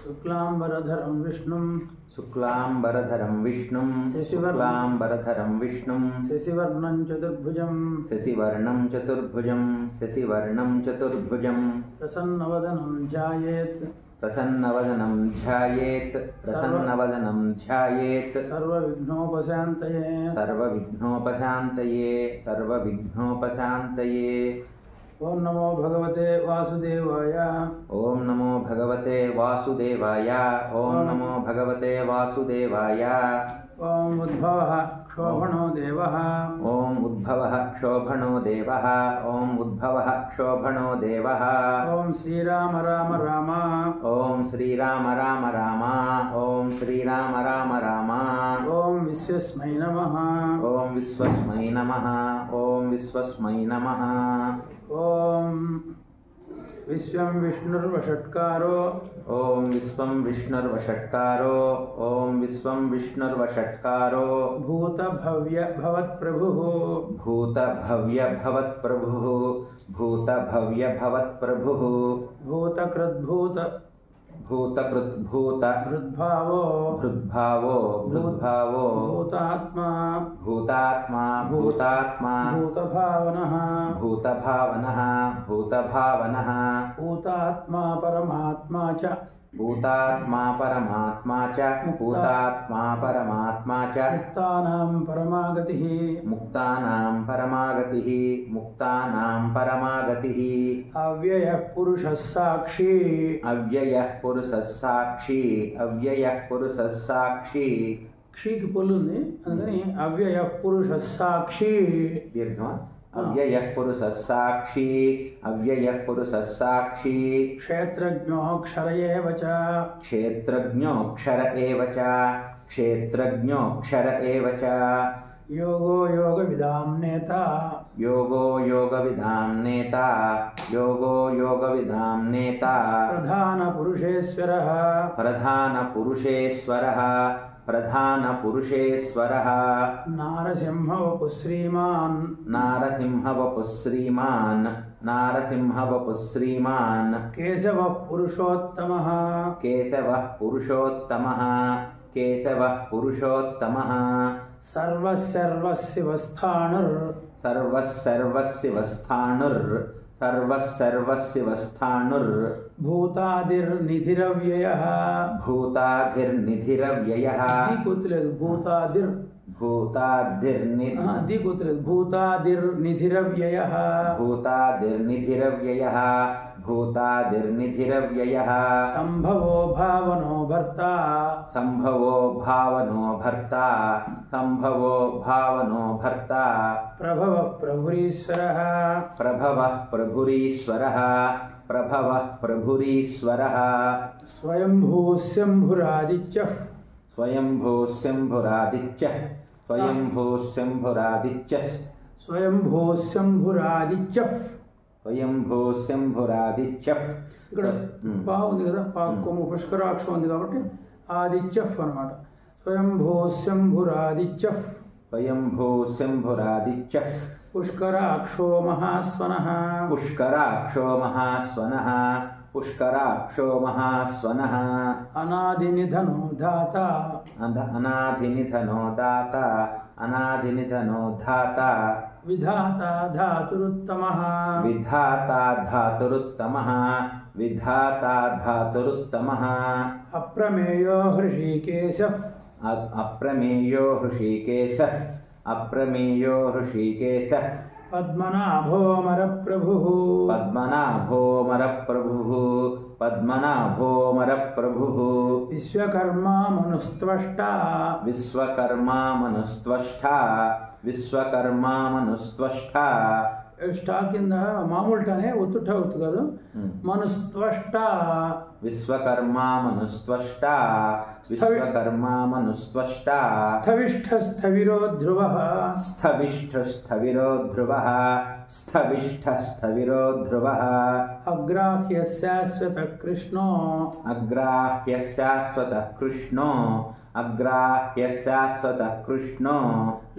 शुक्लांबरधरं विष्णुं शुक्लांबरधरं विष्णुं शशिवर्णं चतुर्भुजं प्रसन्नवदनं ध्यायेत् सर्वविघ्नोपशान्तये। ओम नमो भगवते वासुदेवाय। ओम नमो भगवते वासुदेवाय। ओम नमो भगवते वासुदेवाय। ओम उद्भवः क्षोभणो देवः। ओम उद्भवः क्षोभणो देवः। ओम उद्भवः क्षोभणो देवः। ओम श्रीराम राम राम। ओम श्रीराम राम राम। ओम श्रीराम राम राम। ओम विश्वस्मै नमः। ओम विश्वस्मै नमः। ओम विश्वस्मै नमः। ओम विश्वं विष्णुर्वषट्कारो। ओम विश्वं विष्णुर्वषट्कारो। ओम विश्वं विष्णुर्वषट्कारो। भूत भव्य भवत्प्रभुः। भूत भव्य भवत्प्रभुः। भूत भव्य भवत्प्रभुः। भूतकृद्भूत भूतकृद्भूत हृद्भावो भूतात्मा भूतभावनः भूतात्मा परमात्मा च मुक्तानां परमागतिः अव्ययः पुरुषः साक्षी क्षीకి పొల్లు ఉంది అందుకని అవ్యయ పురుష సాక్షి దీర్ఘమా అవ్యయః పురుషः సాక్షి క్షేత్రజ్ఞోక్షర ఏవ చ యోగో యోగవిదాం నేత ప్రధాన పురుషేశ్వరః నారసింహ వపు శ్రీమాన్ కేశవః పురుషోత్తమః సర్వస్సర్వస్సివస్థాణుర్ భూతాదిర్నిధిరవ్యయః భూతాదిర్నిధిరవ్యయః సంభవో భావనో భర్తా ప్రభవః ప్రభురీశ్వరః స్వయంభూ శంభురాదిత్యః ఇక్కడ బాగుంది కదా కొమ్ము పుష్కరాక్షం ఉంది కాబట్టి ఆదిత్యః అన్నమాట. స్వయంభూ శంభురాదిత్యః పుష్కరాక్షో మహాస్వనః అనాదినిధనో దాత విధాతా ధాతురుత్తమః అప్రమేయో హృషీకేశః పద్మనాభోమరప్రభుః విశ్వకర్మా మనుస్త్వష్టా స్టా కింద మామూలు టానే ఒత్తుట అవుతు కాదు మనుస్త్వష్ట విశ్వకర్మా మనుస్త్వష్టా స్థవిష్ఠ స్థవిరో ధ్రువః అగ్రాహ్య శాశ్వత కృష్ణో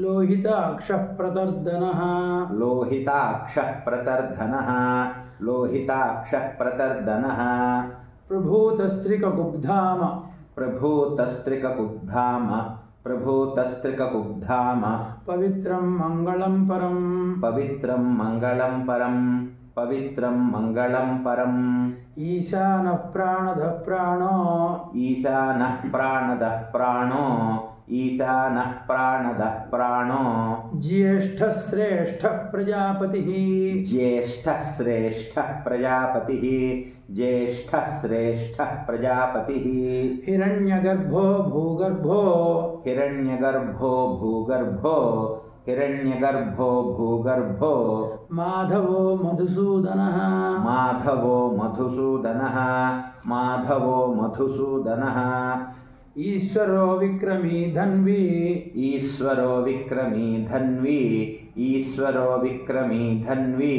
లోహితాక్షః ప్రతర్దనః ప్రభూతస్త్రికకుబ్ధామ ప్రభూతస్త్రికకుబ్ధామ ప్రభూతస్త్రికకుబ్ధామ పవిత్రం మంగళం పరం పవిత్రం మంగళం పరం పవిత్రం మంగళం పరం ఈశానః ప్రాణదః ప్రాణో ఈశానః ప్రాణదః ప్రాణో ఈశానః ప్రాణదః ప్రాణో జ్యేష్ఠः శ్రేష్ఠः ప్రజాపతిః జ్యేష్ఠः శ్రేష్ఠः ప్రజాపతిः జ్యేష్ఠः శ్రేష్ఠः ప్రజాపతిः హిరణ్యగర్భో భూగర్భో హిరణ్యగర్భో భూగర్భో హిరణ్యగర్భో భూగర్భో మాధవో మధుసూదనః మాధవో మధుసూదనః మాధవో మధుసూదనః ఈశ్వరో విక్రమీ ధన్వీ ఈశ్వరో విక్రమీ ధన్వీ ఈశ్వరో విక్రమీ ధన్వీ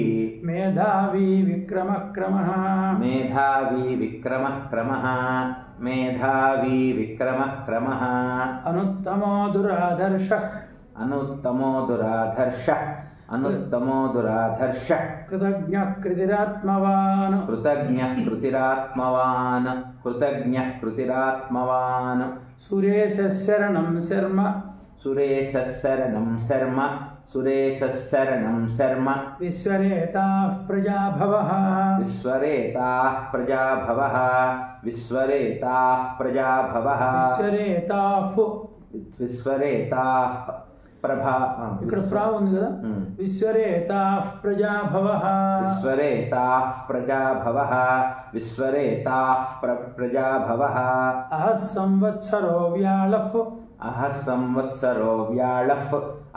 మేధావీ విక్రమః క్రమః మేధావీ విక్రమః క్రమః మేధావీ విక్రమః క్రమః అనుత్తమో దురాదర్శః అనుత్తమో దురాధర్షః అనుత్తమో దురాధర్షః కృతజ్ఞః కృతిరాత్మవాన్ కృతజ్ఞః కృతిరాత్మవాన్ కృతజ్ఞః కృతిరాత్మవాన్ సురేశः శరణం శర్మ సురేశः శరణం శర్మ సురేశः శరణం శర్మ విశ్వరేతాః ప్రజాభవః విశ్వరేతాః ప్రజాభవః విశ్వరేతాః ప్రజాభవః విశ్వరేతాః విశ్వరేతాః ప్రభా ఇక్కడ ప్రా ఉంది కదా విశ్వరేతాః ప్రజాభవః విశ్వరేతాః ప్రజాభవః విశ్వరేతాః ప్రజాభవః అహః సంవత్సరో వ్యాళః అహః సంవత్సరో వ్యాళః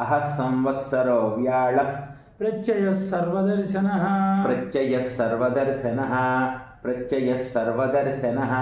అహః సంవత్సరో వ్యాళః ప్రత్యయః సర్వదర్శనః ప్రత్యయః సర్వదర్శనః ప్రత్యయః సర్వదర్శనః